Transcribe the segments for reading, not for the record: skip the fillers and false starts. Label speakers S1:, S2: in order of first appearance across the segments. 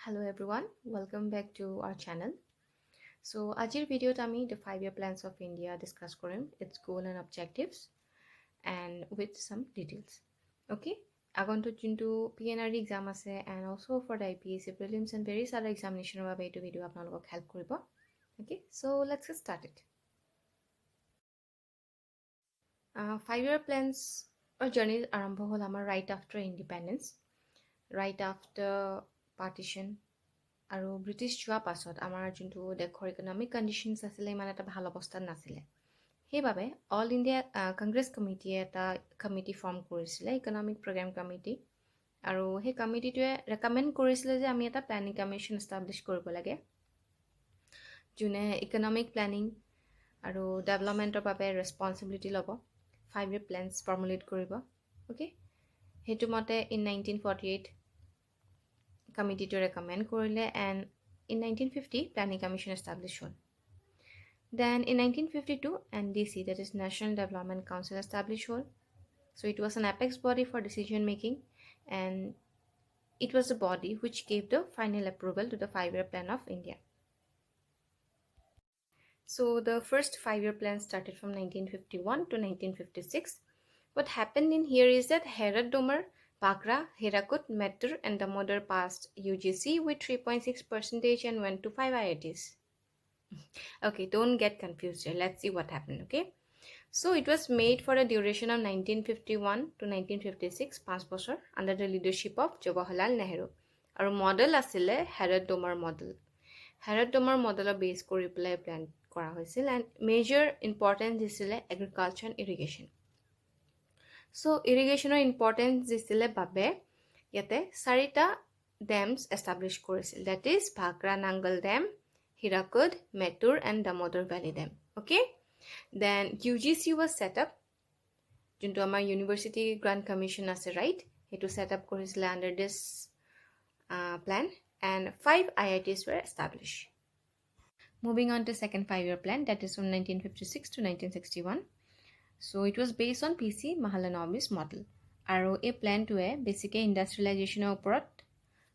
S1: Hello everyone, welcome back to our channel. So, ajir video tami the 5-year plans of India discuss korim, its goal and objectives, and with some details. Okay, agonto junto PNRD exam ase and also for the IPSC prelims and various other examination babe etu video apnalogok help koribo. Okay, so let's get started. 5-year plans or journey arambho hol amar right after independence, right after partition. আৰু British যোৱা পাছত আমাৰ যোনটো দেশৰ economic conditions আছিলে ইমান এটা ভাল অৱস্থাত নাছিলে সেইবাবে অল ইণ্ডিয়া কংগ্ৰেছ কমিটিয়ে এটা কমিটি ফৰ্ম কৰিছিলে ইকনমিক প্ৰগ্ৰাম কমিটি আৰু সেই কমিটিটোৱে ৰেকমেণ্ড কৰিছিলে যে আমি এটা প্লেনিং কমিশ্যন এষ্টাব্লিছ কৰিব লাগে যোনে ইকনমিক প্লেনিং আৰু ডেভেলপমেণ্টৰ বাবে ৰেছপনচিবিলিটি ল'ব 5-year প্লেনছ ফৰ্মুলেট কৰিব অ'কে সেইটো মতে in 1948 committee to recommend korile and in 1950 planning commission established hol. Then in 1952 NDC, that is National Development Council, established hol. So it was an apex body for decision making and it was the body which gave the final approval to the 5-year plan of India. So the first 5-year plan started from 1951 to 1956. What happened in here is that Herat-Domer, Bhakra, Hirakud, Mettur and Damodar passed UGC with 3.6% and went to 5 IITs. Okay, don't get confused here. Let's see what happened, okay? So it was made for a duration of 1951 to 1956, 5 bosor, under the leadership of Jawaharlal Nehru. Our model asile Herat-Domer model. Herat-Domer model base kori pelai plan kora hoisil and major importance disile agriculture and irrigation. So irrigation importance disile babe yate sarita dams established korisil, that is Bhakra Nangal Dam, Hirakud, Mettur and Damodar Valley Dam. Okay, then UGC was set up junto amar University Grant Commission ase, right? Hetu set up korisile under this plan and 5 IITs were established. Moving on to second 5-year plan, that is from 1956 to 1961. So it was based on PC Mahalanobis model. Aru a plan to a basic industrialization operat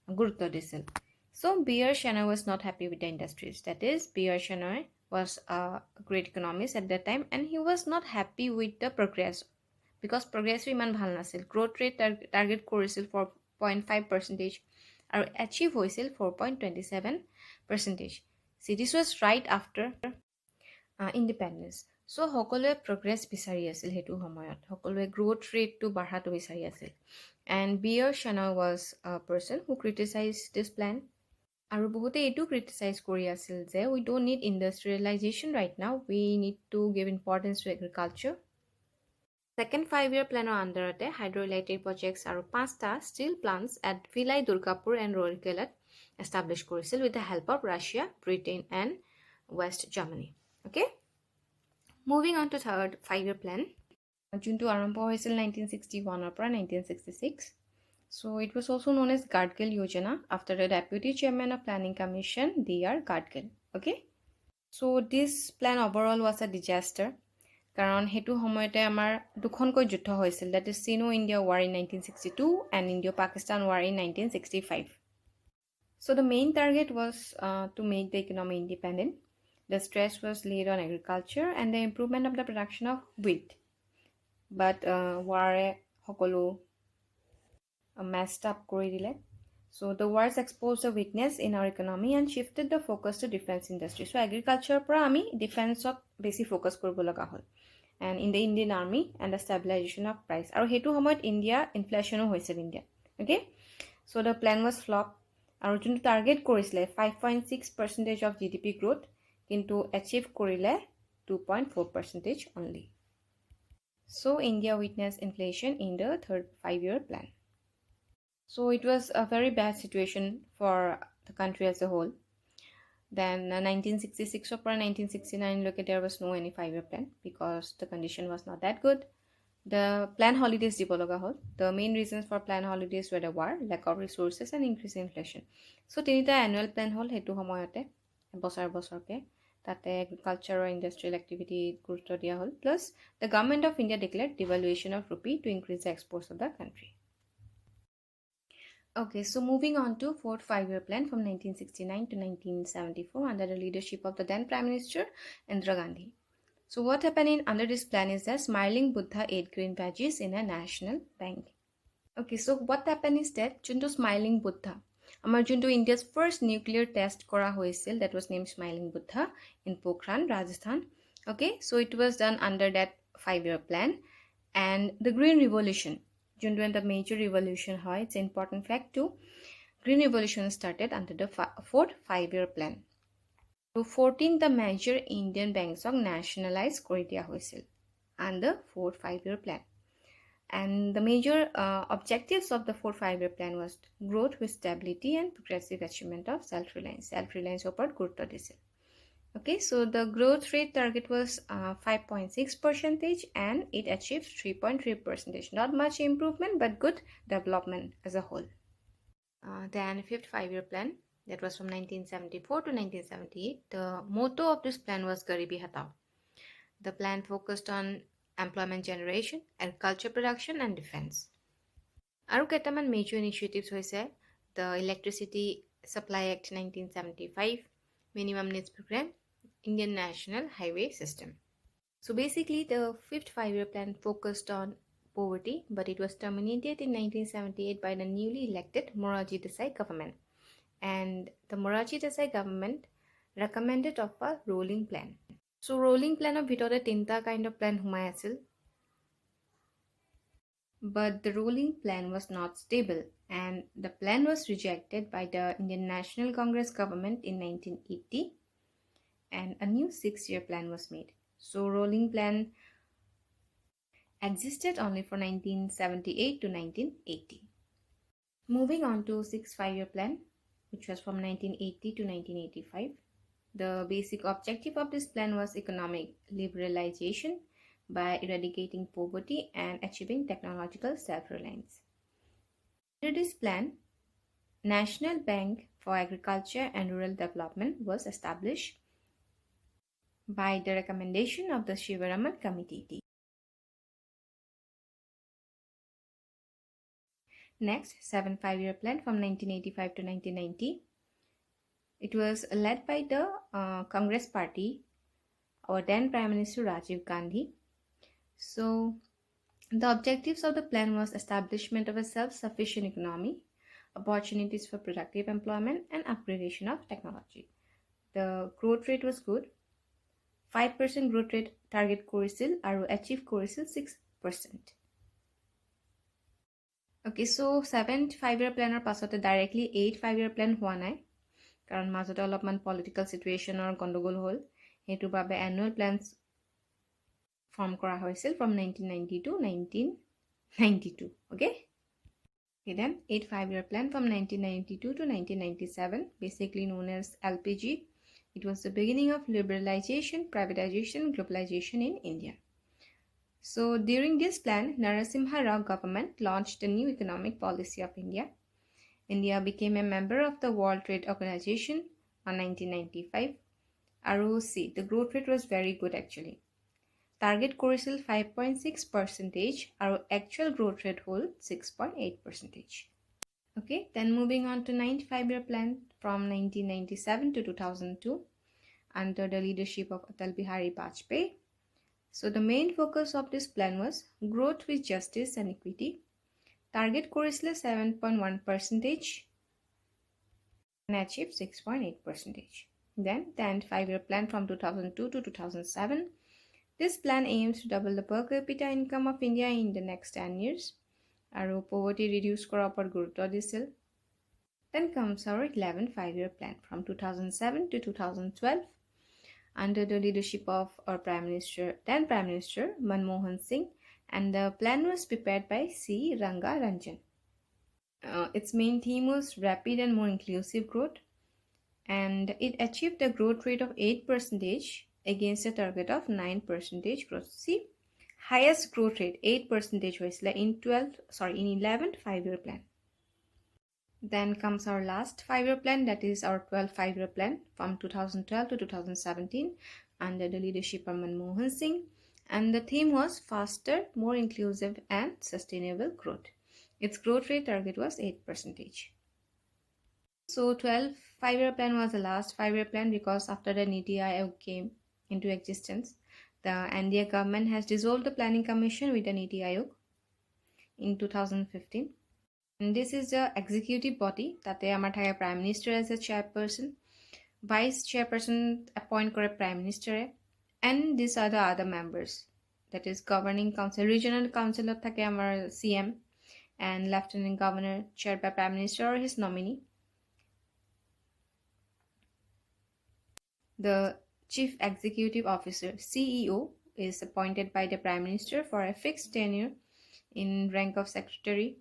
S1: gurutto disil. So B.R. Shenoy was not happy with the industries. That is, B.R. Shenoy was a great economist at that time and he was not happy with the progress because progress iman bhal nasil. Growth rate target korisil 4.5% aru achieve hoisil 4.27%. See, this was right after independence. So সকলোৱে progress বিচাৰি আছিল হেতু সময়ত সকলোৱে growth rate to বাঢ়াটো বিচাৰি আছিল and B.R. Shenoy was a person who criticized this plan আৰু বহুতে এটো criticize কৰি আছিল যে we don't need industrialization right now, we need to give importance to agriculture. Second 5-year plan underate hydroelectric projects আৰু 5টা steel plants at Vilai Durgapur and Rourkelat established korisil with the help of Russia, Britain and West Germany. Okay, moving on to third 5-year plan junto arambho hoisil 1961 or 1966. So it was also known as Gadgil Yojana after the deputy chairman of planning commission D.R. Gadgil. Okay, so this plan overall was a disaster karon hetu homoyte amar dukhonko juddho hoisil, that is Sino-India War in 1962 and Indo-Pakistan War in 1965. So the main target was to make the economy independent. The stress was laid on agriculture and the improvement of the production of wheat. But war hokolo messed up kori dile. So the wars exposed the weakness in our economy and shifted the focus to defense industry. So agriculture pra ami defense ot besi focus koribo laga hol and in the Indian army and the stabilization of price. Aru hetu homoyt India inflation hoisil India. Okay, so the plan was flop. Aru junto target korisile 5.6% of GDP growth কিন্তু achieve korile 2.4% only. So India witnessed inflation in the third 5-year plan. So it was a very bad situation for the country as a whole. Then 1966 or 1969 look at there was no any 5-year plan because the condition was not that good. The plan holidays dibo laga hol. The main reasons for plan holidays were the war, lack of resources and increased inflation. So tinita annual plan hol hetu homoyote bosar tate agriculture or industrial activity gurutto dia hol, plus the government of India declared devaluation of rupee to increase the exports of the country. Okay, so moving on to fourth five-year plan from 1969 to 1974 under the leadership of the then Prime Minister Indira Gandhi. So what happened under this plan is that Smiling Buddha 8 green badges in a national bank. Okay, so what happened is that junto Smiling Buddha, amar junto India's first nuclear test kora hoisil, that was named Smiling Buddha in Pokhran, Rajasthan. Okay, so it was done under that five-year plan. And the Green Revolution, junto and the major revolution hoy, it's an important fact too. Green Revolution started under the fourth five-year plan. So 14 the major Indian banks of nationalized Korea hoisil and the fourth five-year plan. And the major objectives of the fourth five-year plan was growth with stability and progressive achievement of self-reliance. Self-reliance upar gurutto disil. Okay, so the growth rate target was 5.6% and it achieved 3.3%. Not much improvement, but good development as a whole. Then fifth five-year plan, that was from 1974 to 1978. The motto of this plan was Garibi Hatao. The plan focused on employment generation, agriculture production, and defense. Aru ketaman major initiatives hoise the Electricity Supply Act 1975, Minimum Needs Program, Indian National Highway System. So basically, the fifth five-year plan focused on poverty, but it was terminated in 1978 by the newly elected Morarji Desai government. And the Morarji Desai government recommended of a rolling plan. So rolling plan of bhitore tinta kind of plan humai asil. But the rolling plan was not stable, and the plan was rejected by the Indian National Congress government in 1980, and a new 6-year plan was made. So rolling plan existed only for 1978 to 1980. Moving on to sixth five-year plan, which was from 1980 to 1985. The basic objective of this plan was economic liberalization by eradicating poverty and achieving technological self-reliance. Under this plan, National Bank for Agriculture and Rural Development was established by the recommendation of the Shivaraman Committee. Next, 7th five-year plan from 1985 to 1990. It was led by the Congress Party, our then Prime Minister Rajiv Gandhi. So, the objectives of the plan was establishment of a self-sufficient economy, opportunities for productive employment, and upgradation of technology. The growth rate was good. 5% growth rate target korisil aru achieve korisil 6%. Okay, so 7th five-year planner pasote directly 8th five-year plan hua nai karon majote olopman political situation or gondogol hol hetu babe annual plans form kora hoisil from 1990 to 1992. Okay, then 8th five-year plan from 1992 to 1997, basically known as LPG. It was the beginning of liberalization, privatization, globalization in India. So during this plan, Narasimha Rao government launched the new economic policy of India. India became a member of the World Trade Organization on 1995. ROC, the growth rate was very good actually. Target korisil 5.6%, our actual growth rate hold 6.8%. Okay, then moving on to 9th five-year plan from 1997 to 2002 under the leadership of Atal Bihari Vajpayee. So the main focus of this plan was growth with justice and equity. Target korisil 7.1% and achieved 6.8%. Then 10th five-year plan from 2002 to 2007. This plan aims to double the per capita income of India in the next 10 years. Aru poverty reduce kora upar gurutto disil. Then comes our 11th five-year plan from 2007 to 2012 under the leadership of our then Prime Minister Manmohan Singh, and the plan was prepared by C. Ranga Ranjan. Its main theme was rapid and more inclusive growth, and it achieved a growth rate of 8% against a target of 9% growth. See, highest growth rate 8% was in 11th five-year plan. Then comes our last five-year plan, that is our 12th five-year plan from 2012 to 2017 under the leadership of Manmohan Singh, and the theme was faster, more inclusive and sustainable growth. Its growth rate target was 8%. So 12 5-year plan was the last 5-year plan because after the Niti Aayog came into existence, the NDA government has dissolved the planning commission with the Niti Aayog in 2015. And this is the executive body that they are prime minister as a chairperson, vice chairperson appoint kore prime minister, and these are the other members. That is governing council, regional council thake amar CM and lieutenant governor chaired by prime minister or his nominee. The Chief Executive Officer (CEO) is appointed by the Prime Minister for a fixed tenure in rank of Secretary.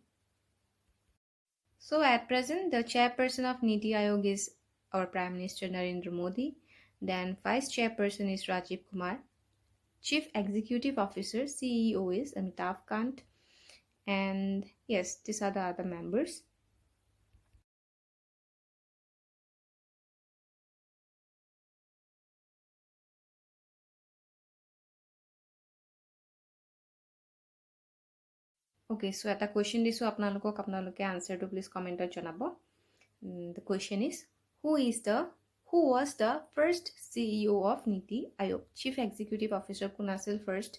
S1: So at present, the chairperson of Niti Aayog is our Prime Minister Narendra Modi. Then Vice Chairperson is Rajiv Kumar. Chief Executive Officer (CEO) is Amitabh Kant. And yes, these are the other members. Okay, so এটা question দিছো আপোনালোকে answer to please comment জনাব. The question is, who was the first CEO of Niti Aayog? Chief Executive Officer কোন আছিল first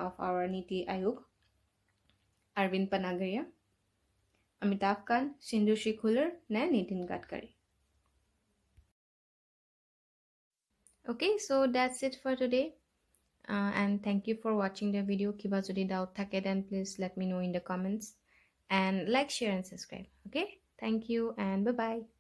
S1: of our Niti Aayog? Arvind Panagaria, Amitabh Kant, Sindhu Shikhular, নে Nitin Gadkari? Okay, so that's it for today. And thank you for watching the video. Kiba jodi doubt thake then please let me know in the comments. And like, share and subscribe. Okay, thank you and bye bye.